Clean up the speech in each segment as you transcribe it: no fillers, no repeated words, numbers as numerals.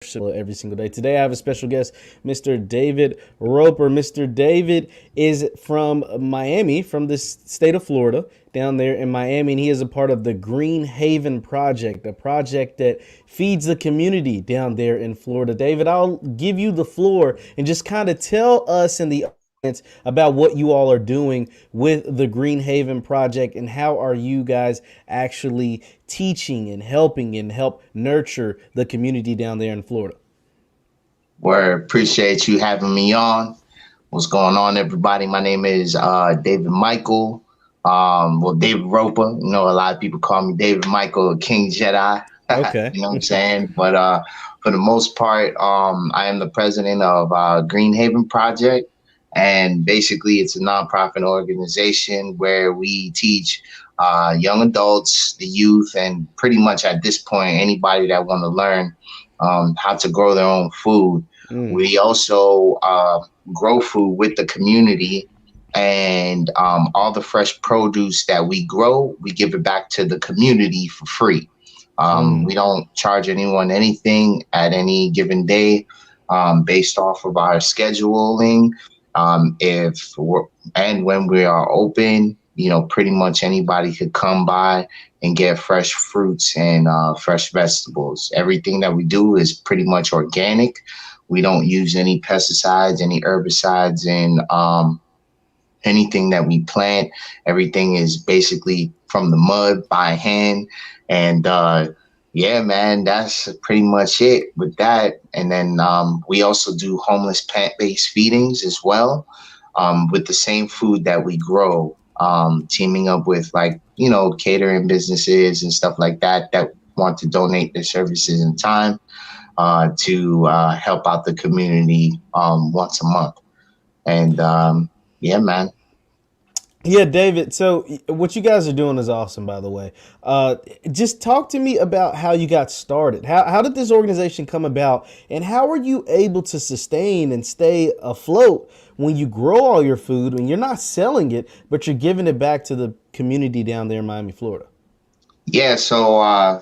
every single day. Today I have a special guest, Mr. David Roper. Mr. David is from Miami, from the state of Florida, down there in Miami, and he is a part of the Green Haven Project, a project that feeds the community down there in Florida. David, I'll give you the floor and just kind of tell us in the about what you all are doing with the Green Haven Project and how are you guys actually teaching and helping and help nurture the community down there in Florida. Word, appreciate you having me on. What's going on, everybody? My name is David Michael. David Roper. You know, a lot of people call me David Michael, King Jedi. Okay. You know what I'm saying? But for the most part, I am the president of Green Haven Project. And basically, it's a nonprofit organization where we teach young adults, the youth, and pretty much at this point, anybody that want to learn how to grow their own food. We also grow food with the community, and all the fresh produce that we grow, we give it back to the community for free. We don't charge anyone anything at any given day based off of our scheduling. And when we are open, you know, pretty much anybody could come by and get fresh fruits and fresh vegetables. Everything that we do is pretty much organic. We don't use any pesticides, any herbicides, and anything that we plant. Everything is basically from the mud by hand. And yeah, man, that's pretty much it with that. And then we also do homeless plant-based feedings as well with the same food that we grow. Teaming up with catering businesses and stuff like that want to donate their services and time to help out the community once a month. And yeah, man. Yeah, David. So what you guys are doing is awesome, by the way. Just talk to me about how you got started. How did this organization come about, and how were you able to sustain and stay afloat when you grow all your food, when you're not selling it, but you're giving it back to the community down there in Miami, Florida? Yeah, so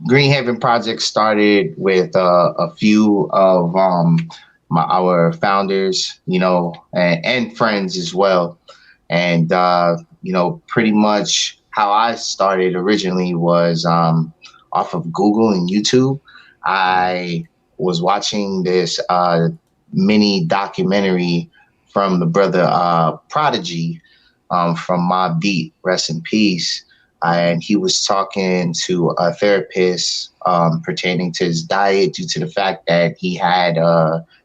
Green Haven Project started with a few of our founders, you know, and friends as well. And, you know, pretty much how I started originally was off of Google and YouTube. I was watching this mini documentary from the brother Prodigy from Mobb Deep, rest in peace. And he was talking to a therapist pertaining to his diet due to the fact that he had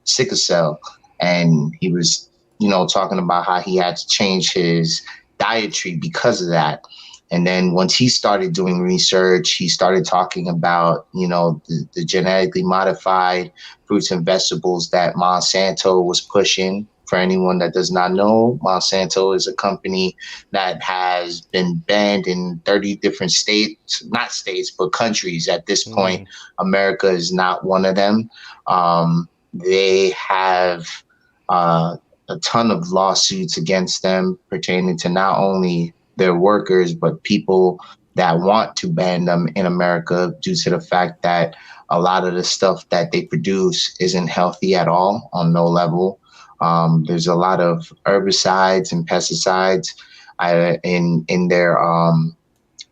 sickle cell. And he was, you know, talking about how he had to change his dietary because of that. And then once he started doing research, he started talking about, you know, the genetically modified fruits and vegetables that Monsanto was pushing. For anyone that does not know, Monsanto is a company that has been banned in 30 different states, not states, but countries at this point. America is not one of them. They have a ton of lawsuits against them pertaining to not only their workers, but people that want to ban them in America due to the fact that a lot of the stuff that they produce isn't healthy at all on no level. There's a lot of herbicides and pesticides in their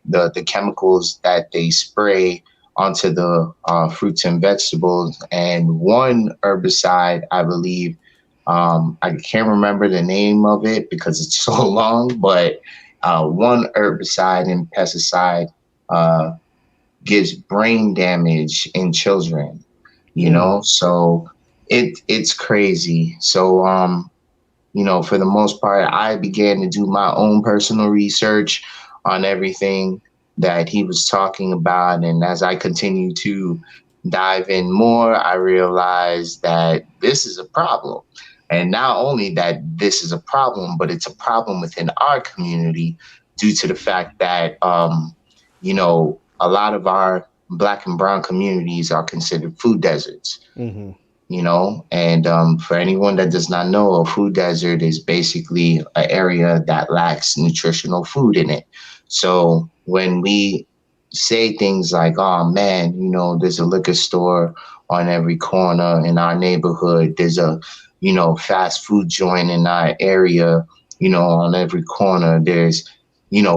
the chemicals that they spray onto the fruits and vegetables. And one herbicide, I believe, I can't remember the name of it because it's so long, but one herbicide and pesticide gives brain damage in children, you know, so it's crazy. So, you know, for the most part, I began to do my own personal research on everything that he was talking about. And as I continue to dive in more, I realized that this is a problem. And not only that this is a problem, but it's a problem within our community due to the fact that, you know, a lot of our Black and brown communities are considered food deserts. You know, and for anyone that does not know, a food desert is basically an area that lacks nutritional food in it. So when we say things like, oh man, you know, there's a liquor store on every corner in our neighborhood. There's a, fast food joint in our area, on every corner. There's,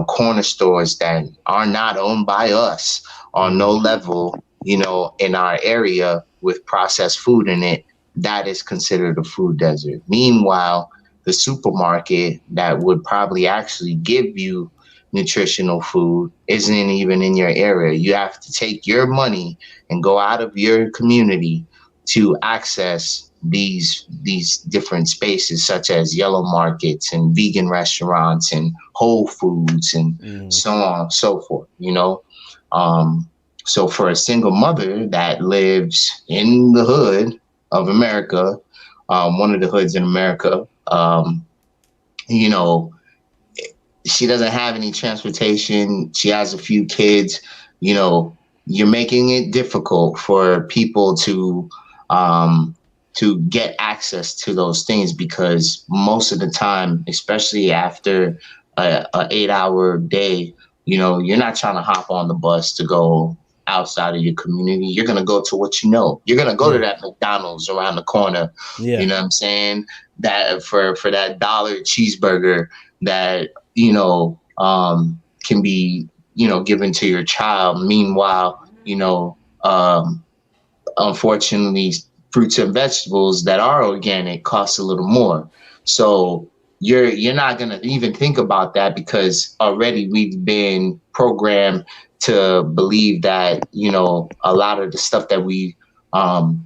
corner stores that are not owned by us on no level, in our area with processed food in it. That is considered a food desert. Meanwhile, the supermarket that would probably actually give you nutritional food isn't even in your area. You have to take your money and go out of your community to access these different spaces, such as yellow markets and vegan restaurants and Whole Foods and so on and so forth. So for a single mother that lives in the hood of America, one of the hoods in America, you know, she doesn't have any transportation. She has a few kids. You're making it difficult for people to get access to those things, because most of the time, especially after a 8-hour day, you're not trying to hop on the bus to go outside of your community. You're going to go to what you know. You're going to go to that McDonald's around the corner. Yeah. You know what I'm saying? That for that $1 cheeseburger that, can be, given to your child. Meanwhile, unfortunately, fruits and vegetables that are organic cost a little more. So you're not going to even think about that, because already we've been programmed to believe that, a lot of the stuff that we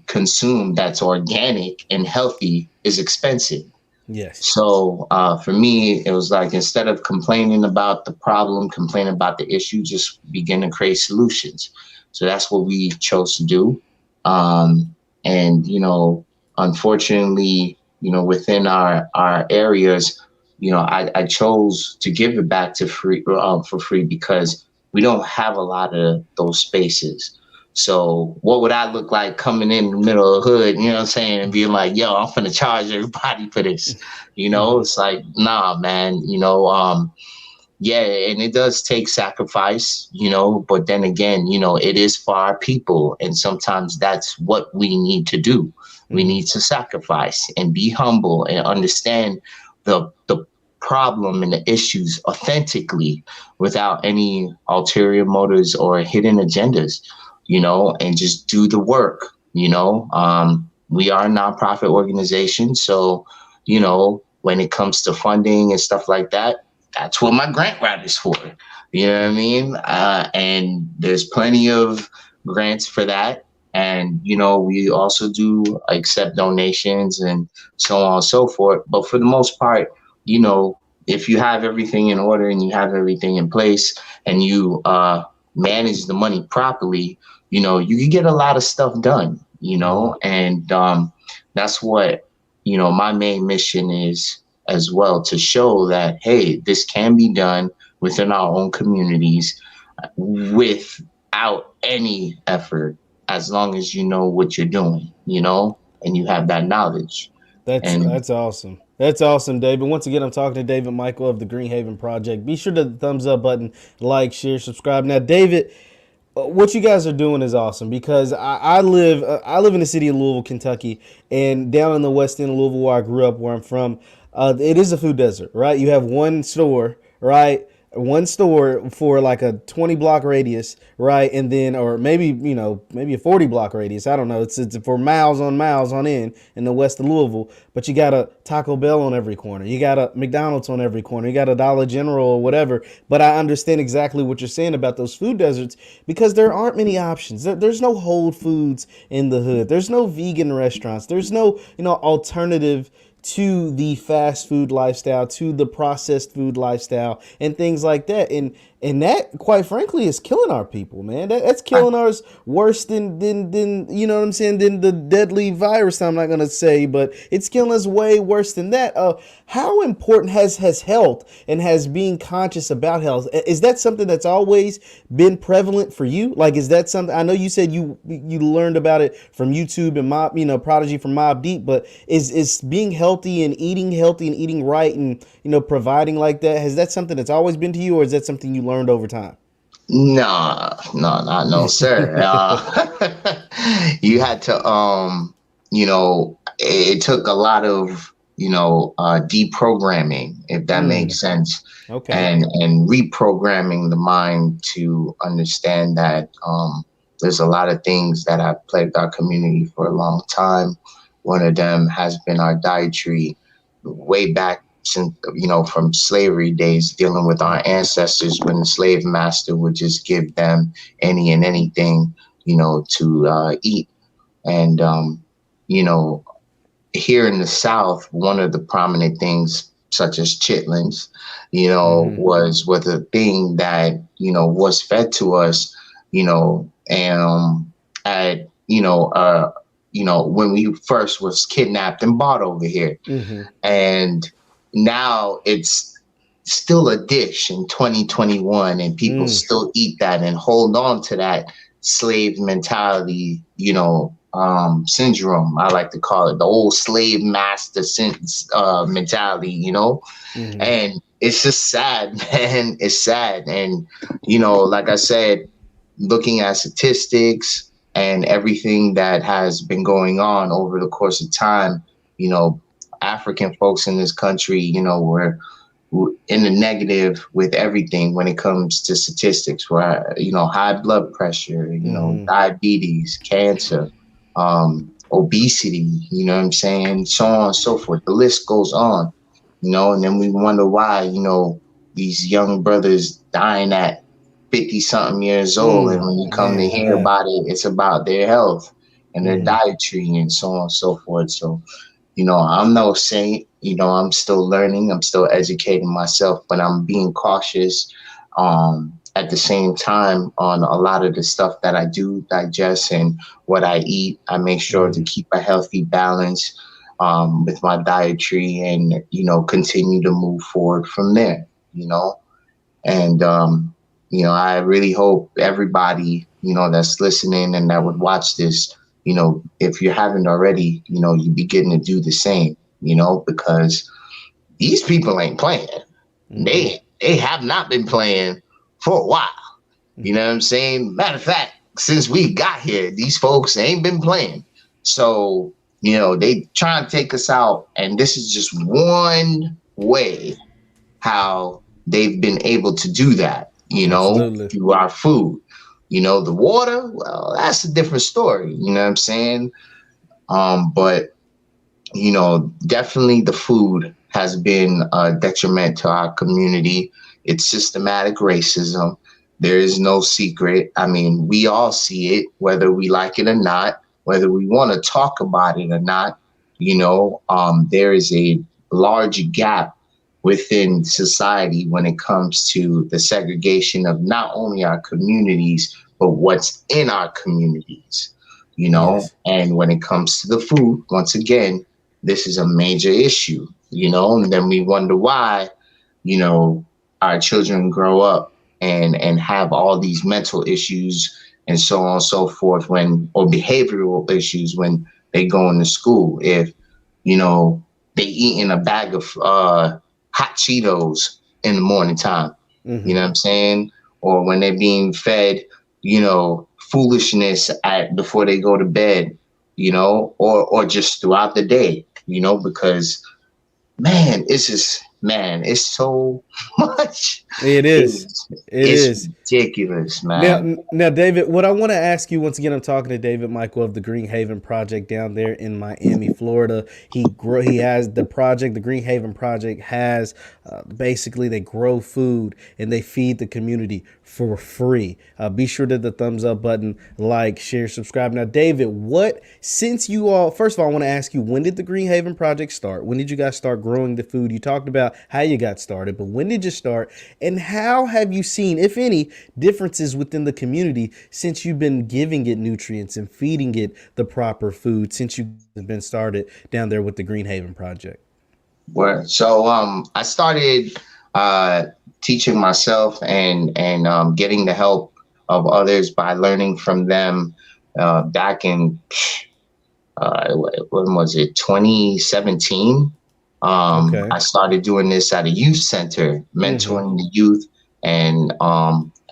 consume that's organic and healthy is expensive. Yes. So for me, it was like, instead of complaining about the problem, complaining about the issue, just begin to create solutions. So that's what we chose to do. And, unfortunately, within our areas, I chose to give it back to free for free, because we don't have a lot of those spaces. So what would I look like coming in the middle of the hood, you know what I'm saying, and being like, yo, I'm finna charge everybody for this. It's like, nah, man, yeah, and it does take sacrifice, but then again, it is for our people. And sometimes that's what we need to do. We need to sacrifice and be humble and understand the problem and the issues authentically, without any ulterior motives or hidden agendas, and just do the work. We are a nonprofit organization. So, when it comes to funding and stuff like that, that's what my grant writer is for. You know what I mean? And there's plenty of grants for that. And, we also do accept donations and so on and so forth. But for the most part, if you have everything in order and you have everything in place and you manage the money properly, you can get a lot of stuff done, and that's what, my main mission is as well, to show that, hey, this can be done within our own communities without any effort, as long as you know what you're doing, and you have that knowledge. That's awesome. That's awesome, David. Once again, I'm talking to David Michael of the Greenhaven Project. Be sure to the thumbs up button, like, share, subscribe. Now, David, what you guys are doing is awesome, because I live in the city of Louisville, Kentucky, and down in the west end of Louisville, where I grew up, where I'm from, it is a food desert, right? You have one store, right? One store for like a 20 block radius, right? And then, or maybe a 40 block radius. I don't know. It's for miles on end in the west of Louisville. But you got a Taco Bell on every corner. You got a McDonald's on every corner. You got a Dollar General or whatever. But I understand exactly what you're saying about those food deserts, because there aren't many options. There's no Whole Foods in the hood. There's no vegan restaurants. There's no alternative to the fast food lifestyle, to the processed food lifestyle, and things like that. And that, quite frankly, is killing our people, man. That's killing ours worse than you know what I'm saying, than the deadly virus. I'm not gonna say, but it's killing us way worse than that. How important has health and has being conscious about health? Is that something that's always been prevalent for you? Like, is that something? I know you said you learned about it from YouTube and Prodigy from Mobb Deep, but is being healthy and eating right and providing like that, has that something that's always been to you, or is that something you learned over time? No, no, not no, sir. You had to, it took a lot of, deprogramming, if that Mm, makes sense, okay. and reprogramming the mind to understand that there's a lot of things that have plagued our community for a long time. One of them has been our dietary, way back since, from slavery days, dealing with our ancestors when the slave master would just give them any and anything, to eat. And, you know, here in the South, one of the prominent things, such as chitlins, Hmm. was a thing that, was fed to us, at, when we first was kidnapped and bought over here. Hmm. And now it's still a dish in 2021, and people Mm, still eat that and hold on to that slave mentality, syndrome. I like to call it the old slave master mentality, hmm. and it's just sad, man. It's sad. And, like I said, looking at statistics and everything that has been going on over the course of time, you know, African folks in this country, we're in the negative with everything when it comes to statistics, where, high blood pressure, Hmm. diabetes, cancer, obesity, you know what I'm saying? So on and so forth. The list goes on, and then we wonder why, these young brothers dying at 50 something years old. And when you come to Man, hear yeah. about it, it's about their health and their Hmm. dietary and so on and so forth. So, I'm no saint. I'm still learning. I'm still educating myself, but I'm being cautious. At the same time, on a lot of the stuff that I do digest and what I eat, I make sure to Hmm. keep a healthy balance with my dietary, and continue to move forward from there. You know, and I really hope everybody, that's listening and that would watch this, if you haven't already, you begin to do the same, because these people ain't playing. Hmm. They have not been playing for a while. You know what I'm saying? Matter of fact, since we got here, these folks ain't been playing. So, they trying to take us out, and this is just one way how they've been able to do that, Absolutely. through our food. The water, well, that's a different story. You know what I'm saying? But definitely the food has been a detriment to our community. It's systematic racism. There is no secret. I mean, we all see it, whether we like it or not, whether we want to talk about it or not. There is a large gap within society when it comes to the segregation of not only our communities, but what's in our communities, Yes. and when it comes to the food, once again, this is a major issue, and then we wonder why, you know, our children grow up and have all these mental issues and so on and so forth, or behavioral issues when they go into school. If, they eat in a bag of hot Cheetos in the morning time, you Hmm. know what I'm saying? Or when they're being fed, foolishness at before they go to bed, or just throughout the day, because man, it's so much. It is. It's It it's is. ridiculous, Now, man. now, David, what I want to ask you once again, I'm talking to David Michael of the Green Haven Project down there in Miami, Florida. He has the project, the Green Haven Project has basically they grow food and they feed the community for free. Be sure to hit the thumbs up button, like, share, subscribe. Now, David, since you all, first of all, I want to ask you, when did the Green Haven Project start? When did you guys start growing the food? You talked about how you got started, but when did you start? And how have you seen, if any, differences within the community since you've been giving it nutrients and feeding it the proper food since you've been started down there with the Green Haven Project? Where so I started uh teaching myself and getting the help of others by learning from them back in when was it, 2017. Okay. I started doing this at a youth center, Mm-hmm. mentoring the youth and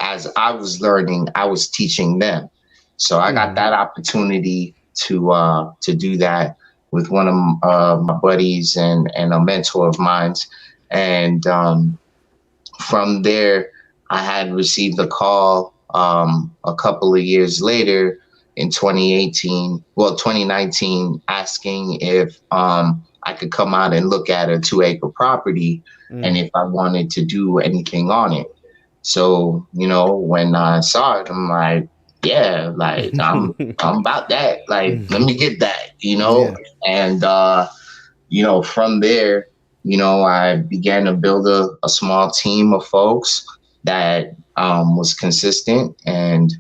as I was learning, I was teaching them. So I got Mm-hmm. that opportunity to do that with one of my buddies and a mentor of mine. And from there, I had received a call a couple of years later in 2018, well, 2019, asking if I could come out and look at a 2 acre property and Mm. if I wanted to do anything on it. So, when I saw it, I'm like, yeah, like I'm about that. Like, let me get that, Yeah. and from there, I began to build a small team of folks that was consistent. And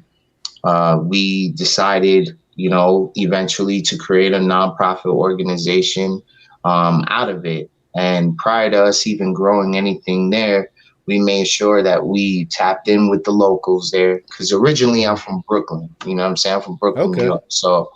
we decided, eventually to create a nonprofit organization out of it. And prior to us even growing anything there, we made sure that we tapped in with the locals there. Because originally I'm Mm-hmm. from Brooklyn, you know what I'm saying? I'm from Brooklyn, New Okay. York. So,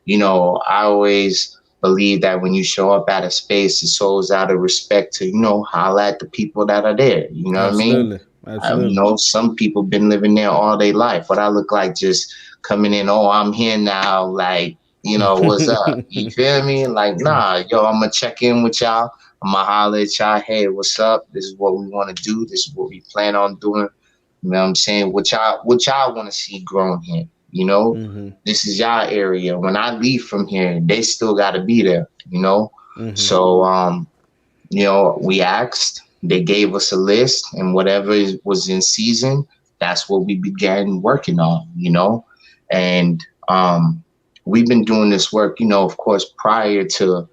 I always believe that when you show up at a space, it's always out of respect to, holler at the people that are there. You know what I mean? Absolutely. Absolutely. Some people been living there all their life. What I look like just coming in, oh, I'm here now, like, what's up? You feel me? Like, nah, yo, I'm gonna check in with y'all. I'm gonna holler at y'all, hey, what's up? This is what we want to do. This is what we plan on doing. You know what I'm saying? What y'all want to see grown here? Mm-hmm. This is y'all area. When I leave from here, they still gotta be there. Mm-hmm. So we asked, they gave us a list, and whatever was in season, that's what we began working on. And we've been doing this work, of course, prior to,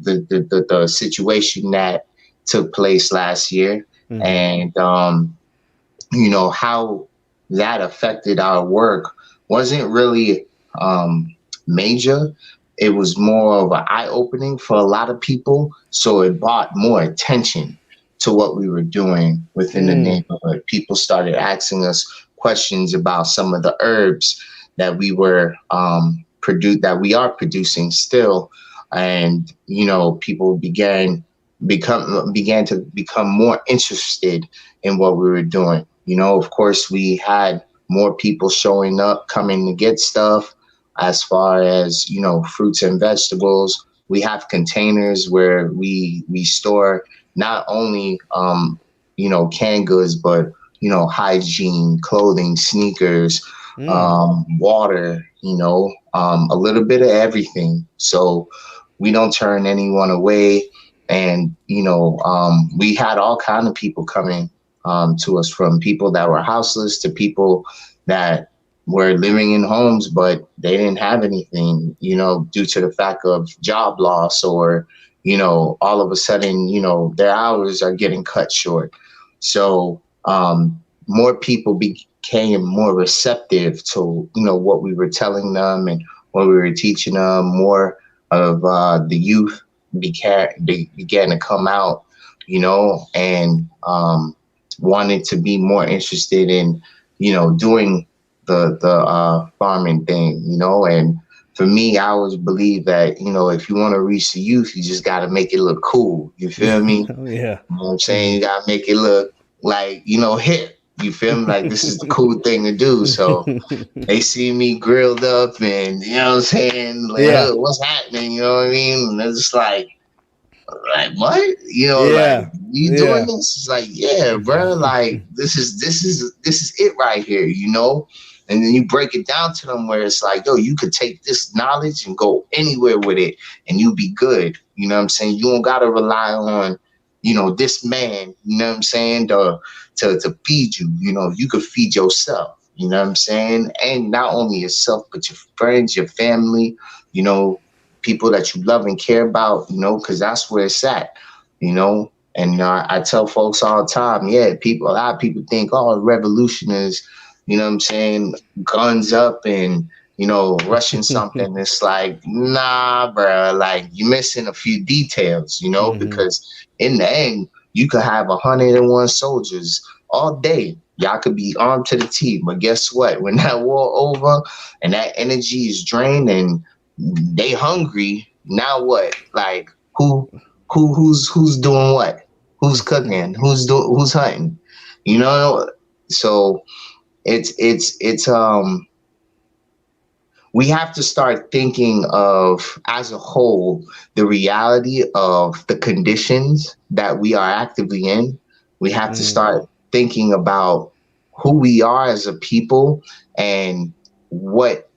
the situation that took place last year. Mm-hmm. And, how that affected our work wasn't really major. It was more of an eye opening for a lot of people. So it brought more attention to what we were doing within the Mm. neighborhood. People started asking us questions about some of the herbs that we were that we are producing still. And people began to become more interested in what we were doing. Of course, we had more people showing up, coming to get stuff. As far as fruits and vegetables, we have containers where we store not only canned goods, but hygiene, clothing, sneakers, Mm. water, a little bit of everything. So we don't turn anyone away. And we had all kind of people coming to us, from people that were houseless to people that were living in homes, but they didn't have anything, due to the fact of job loss, or, all of a sudden, their hours are getting cut short. So more people became more receptive to, what we were telling them and what we were teaching them. More of the youth began to come out, and wanted to be more interested in, doing the farming thing, and for me, I always believe that, if you want to reach the youth, you just got to make it look cool. You feel me? Oh, yeah. You know what I'm saying? Mm-hmm. You got to make it look like, hip. You feel me? Like, this is the cool thing to do. So they see me grilled up and, what I'm saying? Like, Yeah. what's happening? You know what I mean? And they're just like what? Like, Yeah. you doing Yeah. this? It's like, yeah, bro. Like, this is it right here. And then you break it down to them where it's like, yo, you could take this knowledge and go anywhere with it, and you be good. You know what I'm saying? You don't gotta rely on, this man. You know what I'm saying? To feed you. You could feed yourself. You know what I'm saying? And not only yourself, but your friends, your family. You know, people that you love and care about, because that's where it's at, And I tell folks all the time, yeah, a lot of people think, oh, revolution is, what I'm saying, guns up and, rushing something. It's like, nah, bro, like you're missing a few details, Mm-hmm. because in the end, you could have 101 soldiers all day. Y'all could be armed to the teeth, but guess what? When that war over and that energy is drained and they hungry. Now what? Like who's doing what? Who's cooking? Who's hunting? You know, So it's we have to start thinking of, as a whole, the reality of the conditions that we are actively in. We have to Mm, start thinking about who we are as a people, and what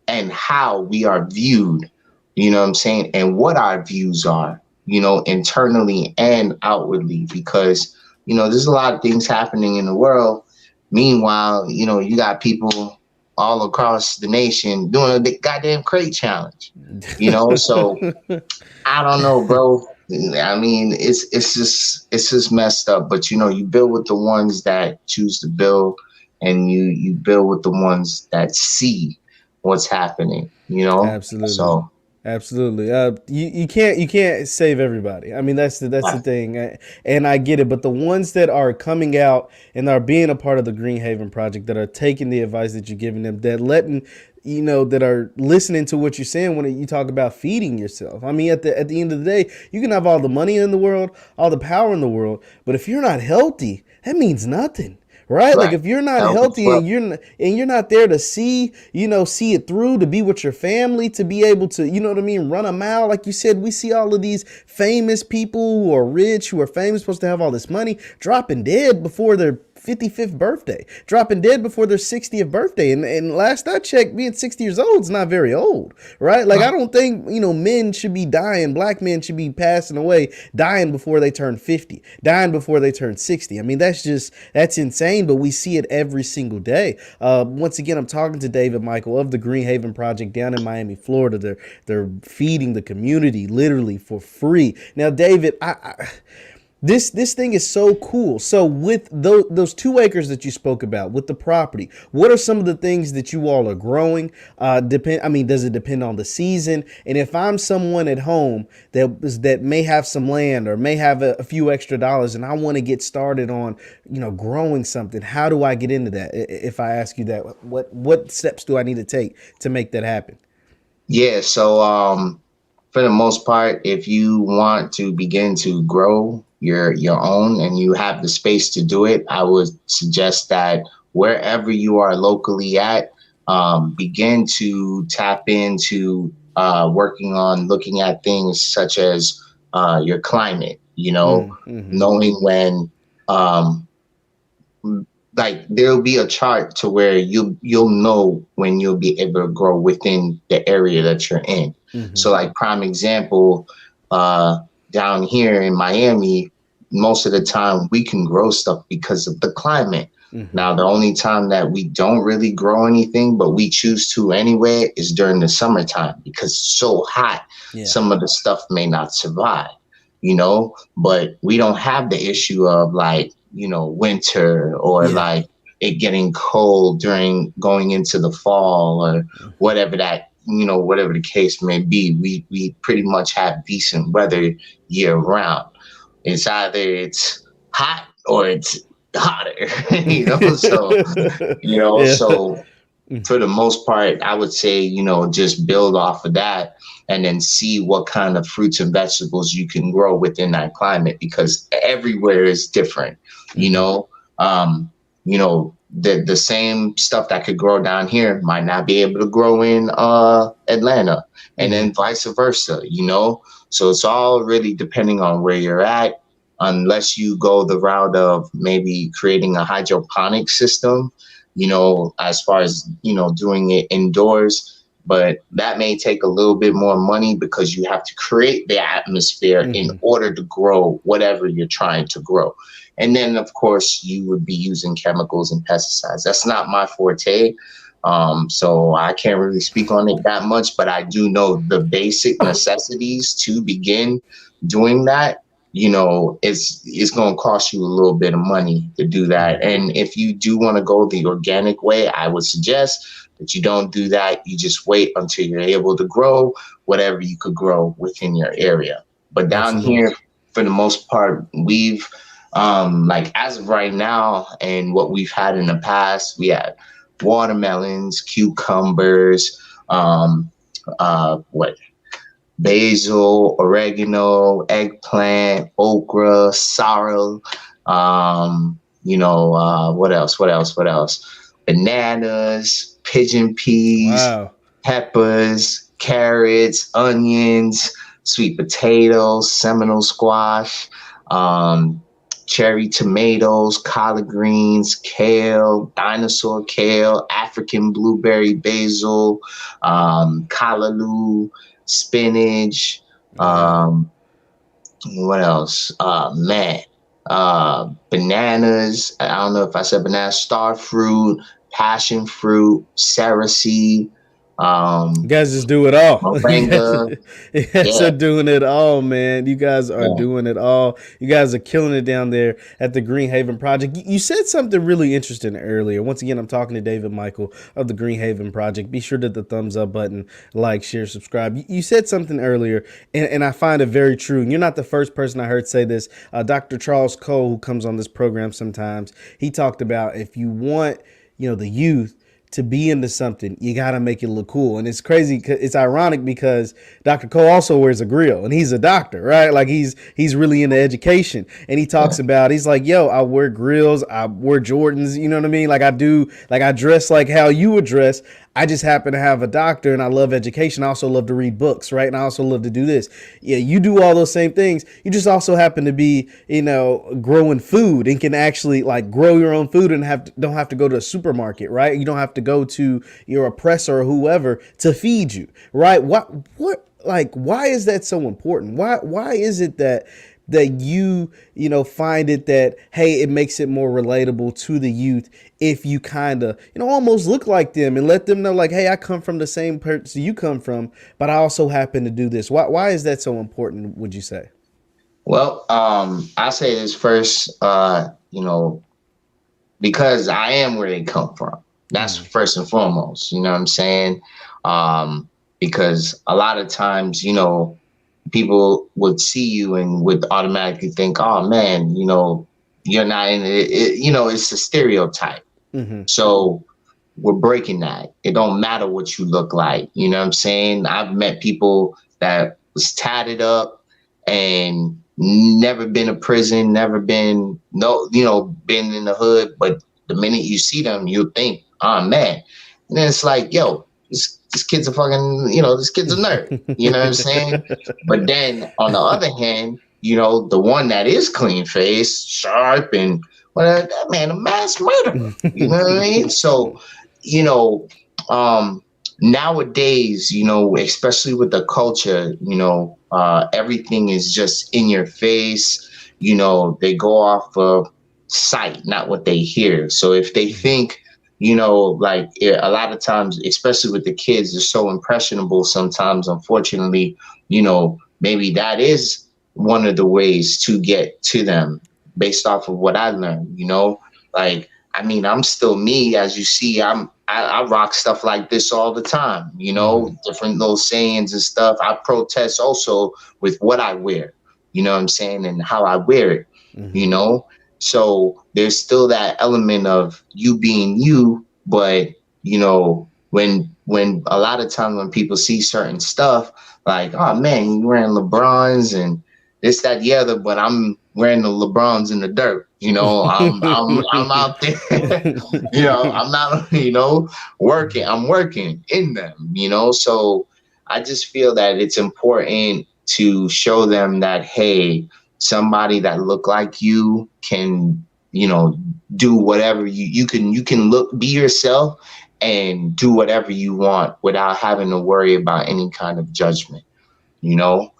and how we are viewed, you know what I'm saying, and what our views are, internally and outwardly, because, there's a lot of things happening in the world. Meanwhile, you got people all across the nation doing a goddamn crate challenge, so I don't know, bro. I mean, it's just messed up. But you build with the ones that choose to build, and you build with the ones that see what's happening. absolutely. So Absolutely. You can't save everybody. I mean, that's the right, thing. And I get it, but the ones that are coming out and are being a part of the Green Haven project, that are taking the advice that you're giving them, that letting that are listening to what you're saying when you talk about feeding yourself. I mean, at the end of the day, you can have all the money in the world, all the power in the world, but if you're not healthy, that means nothing, right? Like right. if you're not Health is healthy wealth. and you're not there to see it through, to be with your family, to be able to, you know what I mean, run a mile. Like you said, we see all of these famous people who are rich, who are famous, supposed to have all this money, dropping dead before their 55th birthday, dropping dead before their 60th birthday. And last I checked, being 60 years old is not very old, right? Like I Right. don't think, men should be dying, black men should be passing away, dying before they turn 50, dying before they turn 60. I mean, that's insane, but we see it every single day. Once again, I'm talking to David Michael of the Green Haven Project down in Miami, Florida. They're feeding the community literally for free. Now, David, this thing is so cool. So with those 2 acres that you spoke about with the property, what are some of the things that you all are growing? I mean, does it depend on the season? And if I'm someone at home that may have some land or may have a few extra dollars and I want to get started on, growing something, how do I get into that? If I ask you that, what steps do I need to take to make that happen? Yeah. So for the most part, if you want to begin to grow your own and you have the space to do it, I would suggest that wherever you are locally at, begin to tap into working on looking at things such as your climate, Mm-hmm. knowing when um, like there'll be a chart to where you'll know when you'll be able to grow within the area that you're in. Mm-hmm. So like prime example, uh down here in Miami, most of the time we can grow stuff because of the climate. Mm-hmm. Now the only time that we don't really grow anything, but we choose to anyway, is during the summertime because it's so hot. Yeah. Some of the stuff may not survive, but we don't have the issue of like, winter, or Yeah. like it getting cold during going into the fall, or whatever the case may be. We pretty much have decent weather year round. It's either it's hot or it's hotter, so Yeah. so for the most part, I would say, just build off of that and then see what kind of fruits and vegetables you can grow within that climate, because everywhere is different, you Mm-hmm. know. The same stuff that could grow down here might not be able to grow in Atlanta, and Mm-hmm. then vice versa. So it's all really depending on where you're at, unless you go the route of maybe creating a hydroponic system, as far as, doing it indoors. But that may take a little bit more money because you have to create the atmosphere in Mm-hmm. order to grow whatever you're trying to grow. And then, of course, you would be using chemicals and pesticides. That's not my forte. So I can't really speak on it that much, but I do know the basic necessities to begin doing that. It's going to cost you a little bit of money to do that. Mm-hmm. And if you do want to go the organic way, I would suggest that you don't do that. You just wait until you're able to grow whatever you could grow within your area. But down Absolutely. here, for the most part, we've like as of right now, and what we've had in the past, we had watermelons, cucumbers, what basil, oregano, eggplant, okra, sorrel, What else? What else? What else? Bananas, pigeon peas, Wow. peppers, carrots, onions, sweet potatoes, Seminole squash, um, cherry tomatoes, collard greens, kale, dinosaur kale, African blueberry basil, callaloo, spinach. Wow. What else? Man, bananas. I don't know if I said banana, star fruit, passion fruit, Cereseed, You um, guys just do it all. moringa. You guys Yeah, are doing it all, man. You guys are yeah. doing it all. You guys are killing it down there at the Green Haven Project. You said something really interesting earlier. Once again, I'm talking to David Michael of the Green Haven Project. Be sure to hit the thumbs up button, like, share, subscribe. You said something earlier, and I find it very true. And you're not the first person I heard say this. Dr. Charles Cole, who comes on this program sometimes, he talked about if you want, the youth to be into something, you got to make it look cool. And it's crazy. It's ironic because Dr. Cole also wears a grill and he's a doctor, right? Like he's really into education. And he talks about, he's like, yo, I wear grills, I wear Jordans, you know what I mean? Like I dress like how you would dress. I just happen to have a doctor and I love education. I also love to read books, right? And I also love to do this. Yeah, you do all those same things. You just also happen to be, growing food and can actually like grow your own food and don't have to go to a supermarket, right? You don't have to go to your oppressor or whoever to feed you, right? Why is that so important? Why is it that find it that, hey, it makes it more relatable to the youth if you kind of almost look like them and let them know, like, hey, I come from the same person you come from, but I also happen to do this. Why is that so important, would you say? Well, I say this first, because I am where they come from. That's Mm, first and foremost. You know what I'm saying? Because a lot of times, people would see you and would automatically think, oh man, you're not in it. It's a stereotype. mm-hmm. So we're breaking that. It don't matter what you look like. You know what I'm saying? I've met people that was tatted up and never been to prison, never been been in the hood, but the minute you see them, you think, oh man. And then it's like, yo, this kid's a fucking, this kid's a nerd. You know what I'm saying? But then on the other hand, the one that is clean faced, sharp, and that man, a mass murderer. You know what I mean? So, you know, um, nowadays, especially with the culture, everything is just in your face. They go off of sight, not what they hear. So if they think, a lot of times, especially with the kids, they're so impressionable sometimes, unfortunately, maybe that is one of the ways to get to them based off of what I learned, like, I mean, I'm still me, as you see. I rock stuff like this all the time, Mm-hmm. different little sayings and stuff. I protest also with what I wear, you know what I'm saying, and how I wear it, you Mm-hmm. know. So there's still that element of you being you, but when a lot of times when people see certain stuff, like, oh man, you wearing LeBrons and this, that, the other, but I'm wearing the LeBrons in the dirt. I'm out there. I'm not, working. I'm working in them. So I just feel that it's important to show them that, hey, somebody that look like you can, do whatever you can be yourself and do whatever you want without having to worry about any kind of judgment. You know.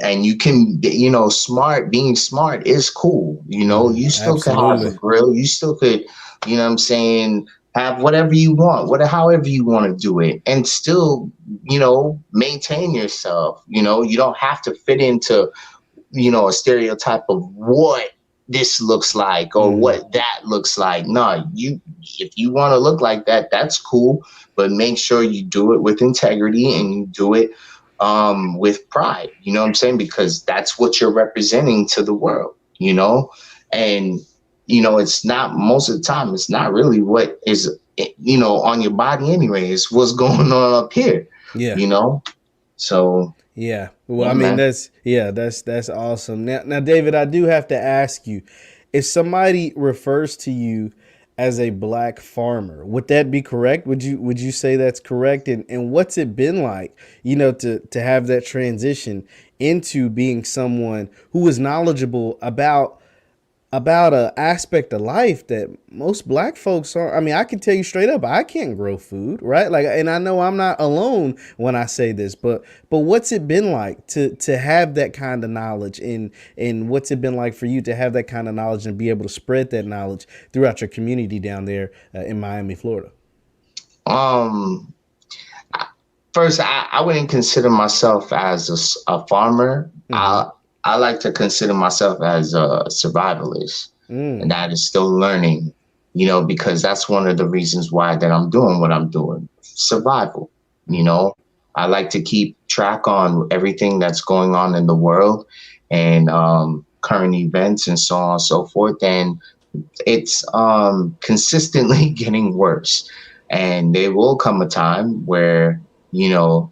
And you can, being smart is cool. You still could have a Absolutely. grill. You still could, what I'm saying, have whatever you want, however you want to do it, and still, maintain yourself. You don't have to fit into, a stereotype of what this looks like or Mm-hmm. what that looks like. No, if you want to look like that, that's cool, but make sure you do it with integrity and you do it with pride, you know what I'm saying? Because that's what you're representing to the world, and, it's not, most of the time, it's not really what is, on your body anyway. It's what's going on up here, Yeah. So, Yeah. Well, yeah, I mean, man. that's awesome. Now, David, I do have to ask you, if somebody refers to you as a black farmer, would that be correct? Would you say that's correct? And what's it been like, to have that transition into being someone who is knowledgeable about a aspect of life that most black folks are. I mean, I can tell you straight up, I can't grow food, right? Like, and I know I'm not alone when I say this, but what's it been like to have that kind of knowledge, and what's it been like for you to have that kind of knowledge and be able to spread that knowledge throughout your community down there in Miami, Florida? Um, First, I wouldn't consider myself as a farmer. Mm-hmm. I like to consider myself as a survivalist, and Mm. that is still learning, because that's one of the reasons why that I'm doing what I'm doing. Survival, you know. I like to keep track on everything that's going on in the world and current events and so on and so forth. And it's consistently getting worse. And there will come a time where, you know,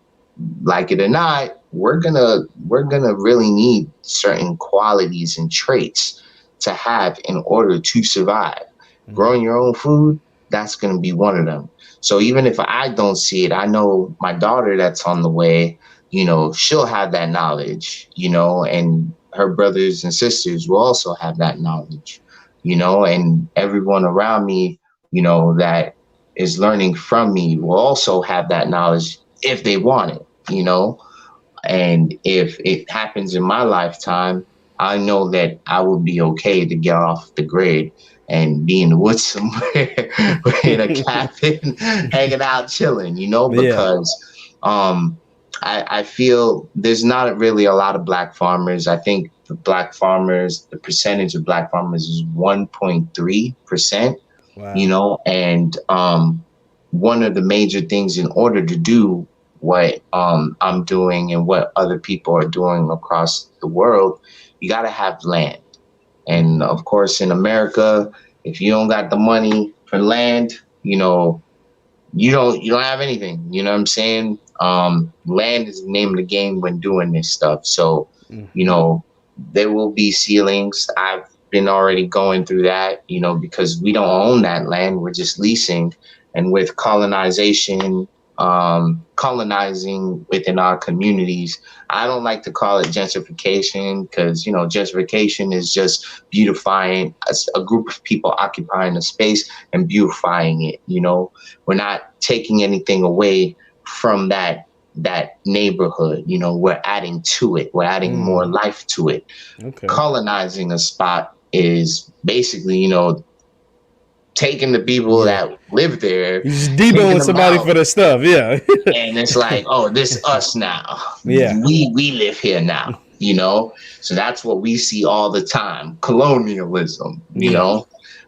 like it or not, we're gonna really need certain qualities and traits to have in order to survive. Mm. Growing your own food, that's gonna be one of them. So even if I don't see it, I know my daughter that's on the way, she'll have that knowledge, and her brothers and sisters will also have that knowledge, and everyone around me, that is learning from me will also have that knowledge if they want it, and if it happens in my lifetime, I know that I will be okay to get off the grid and be in the woods somewhere in a cabin, hanging out, chilling, Yeah. because I feel there's not really a lot of black farmers. I think the percentage of black farmers is 1.3%, Wow. and one of the major things in order to do what I'm doing and what other people are doing across the world, you got to have land. And Mm-hmm. of course, in America, if you don't got the money for land, you don't have anything. You know what I'm saying? Land is the name of the game when doing this stuff. So, you Mm-hmm. know, there will be ceilings. I've been already going through that, because we don't own that land. We're just leasing. And with colonization, colonizing within our communities, I don't like to call it gentrification because, gentrification is just beautifying a group of people occupying a space and beautifying it. We're not taking anything away from that neighborhood. We're adding to it. We're adding more Mm. life to it. Okay. Colonizing a spot is basically, taking the people Yeah. that live there, You just taking deboing them somebody out, for the stuff. Yeah. and it's like, oh, this us now. Yeah. We live here now. So that's what we see all the time. Colonialism. Yeah.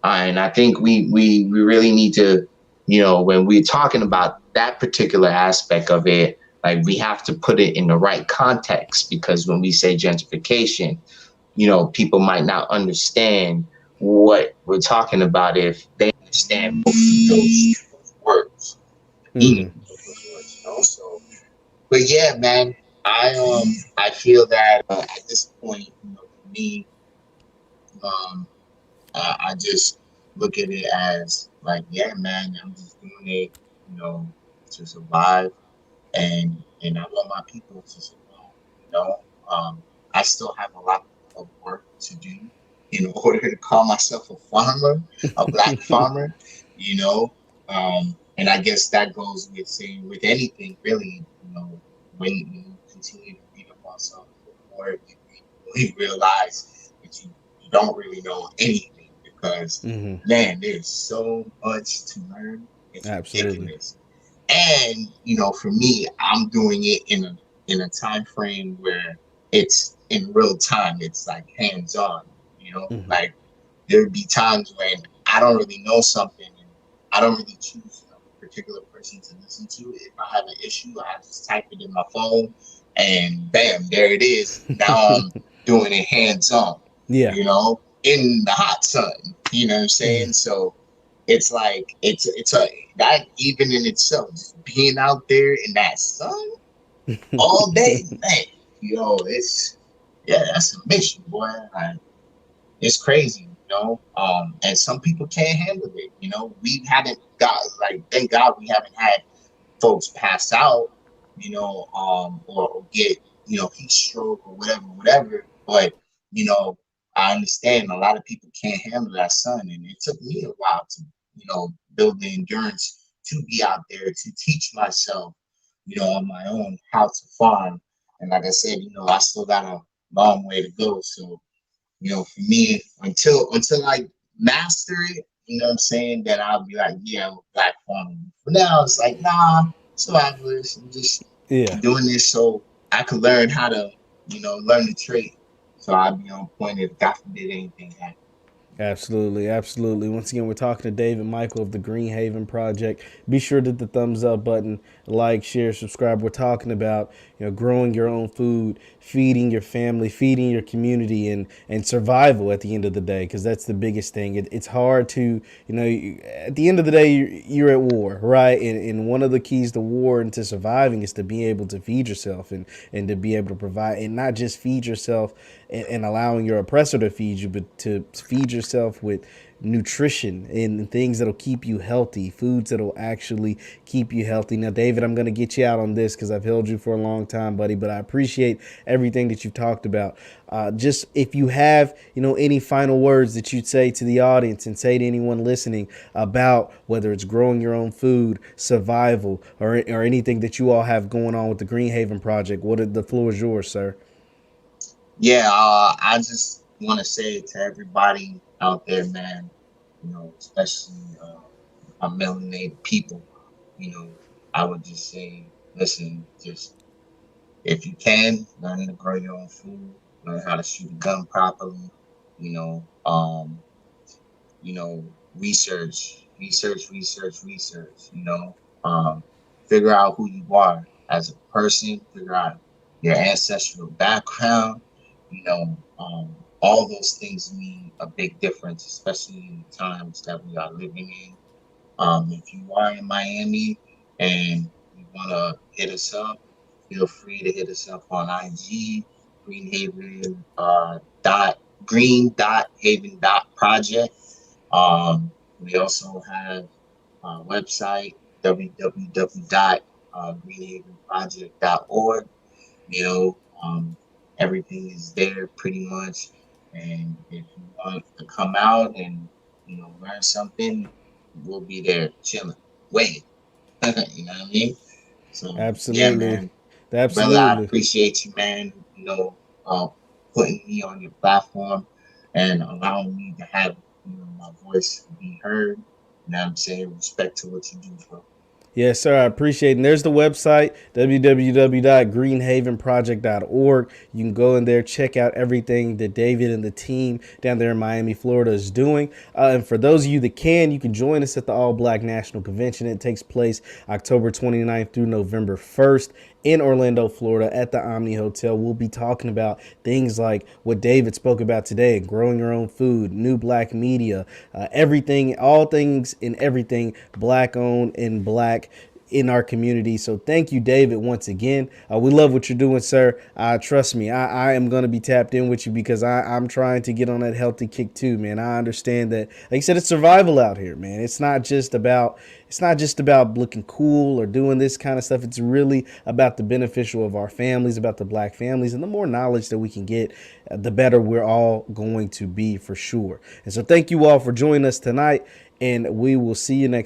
And I think we really need to, when we're talking about that particular aspect of it, like we have to put it in the right context, because when we say gentrification, people might not understand what we're talking about if they understand both of those words, the meaning Mm. of those words, So, but yeah, man, I feel that at this point, for me, um, I just look at it as like, yeah, man, I'm just doing it, you know, to survive, and I want my people to survive. You know, I still have a lot of work to do in order to call myself a farmer, a black farmer. You know, and I guess that goes with saying with anything really. When you continue to read up on something, the more you realize that you don't really know anything, because Mm-hmm. man, there's so much to learn. It's Absolutely. ridiculous. And for me, I'm doing it in a time frame where it's in real time. It's like hands on. Mm-hmm. Like there'd be times when I don't really know something, and I don't really choose a particular person to listen to. If I have an issue, I just type it in my phone, and bam, there it is. Now I'm doing it hands on. Yeah. In the hot sun. You know what I'm saying? So it's like it's a that even in itself, just being out there in that sun all day, man. It's, yeah, that's a mission, boy. It's crazy. And some people can't handle it. We haven't got, like, thank God we haven't had folks pass out, or get, heat stroke or whatever. But, you know, I understand a lot of people can't handle that sun. And it took me a while to, build the endurance to be out there, to teach myself, on my own how to farm. And like I said, I still got a long way to go. So, for me, until I master it, you know what I'm saying, then I'll be like, yeah, I'm black farming. For now, it's like, nah, survivalist. I'm just Yeah. doing this so I could learn how to, learn the trade. So I'll be on point if God forbid anything happens. Absolutely, absolutely. Once again, we're talking to David Michael of the Green Haven Project. Be sure to hit the thumbs up button, like, share, subscribe. We're talking about growing your own food, feeding your family, feeding your community, and survival at the end of the day, because that's the biggest thing. It's hard to at the end of the day you're at war, right? And one of the keys to war and to surviving is to be able to feed yourself and to be able to provide, and not just feed yourself and allowing your oppressor to feed you, but to feed yourself with nutrition and things that'll keep you healthy, foods that'll actually keep you healthy. Now, David, I'm going to get you out on this because I've held you for a long time, buddy, but I appreciate everything that you've talked about. Just if you have, any final words that you'd say to the audience and say to anyone listening about whether it's growing your own food, survival, or anything that you all have going on with the Green Haven Project, the floor is yours, sir. Yeah, I just want to say to everybody out there, man, especially our melanated people, you know, I would just say, listen, just if you can, learn to grow your own food, learn how to shoot a gun properly, you know, um, research, figure out who you are as a person, figure out your ancestral background, all those things mean a big difference, especially in the times that we are living in. If you are in Miami and you want to hit us up, feel free to hit us up on IG, Greenhaven dot Haven dot project. We also have a website, www.greenhavenproject.org. You know, um, Everything is there pretty much. And if you want to come out and learn something, we'll be there chilling, waiting. You know what I mean? So yeah, Absolutely. man, brother, I Absolutely. appreciate you, man. Uh, Putting me on your platform and allowing me to have my voice be heard. You know what I'm saying? Respect to what you do, bro. Yes, sir. I appreciate it. And there's the website, www.greenhavenproject.org. You can go in there, check out everything that David and the team down there in Miami, Florida is doing. And for those of you that can, you can join us at the All Black National Convention. It takes place October 29th through November 1st in Orlando, Florida at the Omni Hotel. We'll be talking about things like what David spoke about today, growing your own food, new black media, everything, all things and everything black owned and black in our community. So thank you, David, once again. We love what you're doing, sir. Trust me, I am going to be tapped in with you because I'm trying to get on that healthy kick too, man. I understand that, like I said, it's survival out here, man. It's not just about looking cool or doing this kind of stuff. It's really about the beneficial of our families, about the black families, and the more knowledge that we can get, the better we're all going to be for sure. And so thank you all for joining us tonight, and we will see you next